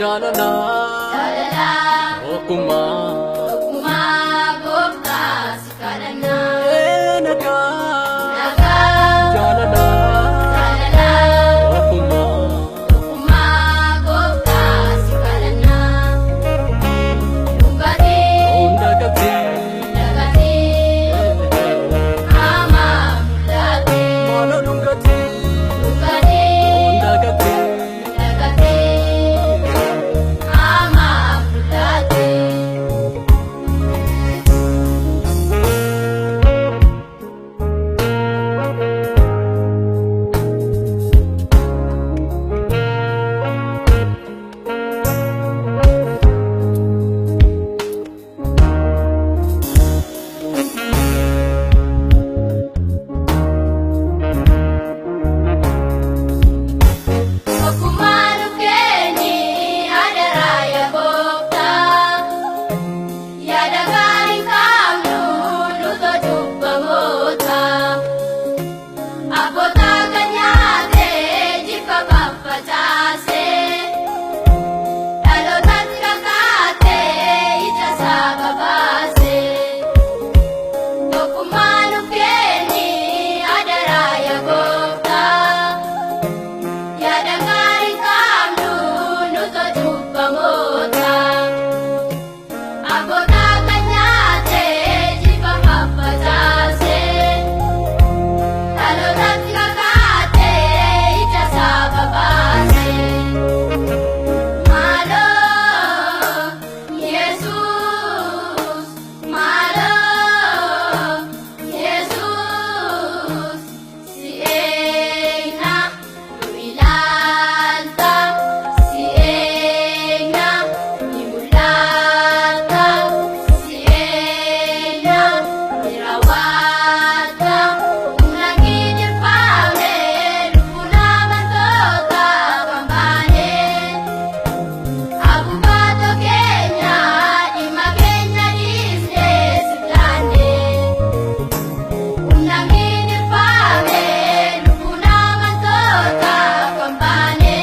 Jalala, Okuma, Gopta, Sikarana, Naga, Naga, Jalala, Okuma, Gopta, Sikarana, Lugati, Undagati, Lagati, Ama, Mulati, Malulungati, Lugati, Undagati, Lagati, Ama, Mulati. Okumarukeni adaraya Gopta, yada garing kamnu luto jubba mota, abota kanyate jipa papachase, lalo tatkakate ijasa babase. Okumarukeni adaraya Gopta, yada garing kamnu luto jubba mota, abota kanyate jipa papachase, lalo tatkakate ijasa babase. Malo, Jesus, malo, Jesus, si Egna, Milanta, si Egna, Imulata, si Egna, Mirawata, Unangin pame, Lupunaman tota kambane. Abubato Kenya, Ima Kenya Disne Siglane, Unangin pame, Lupunaman tota kambane.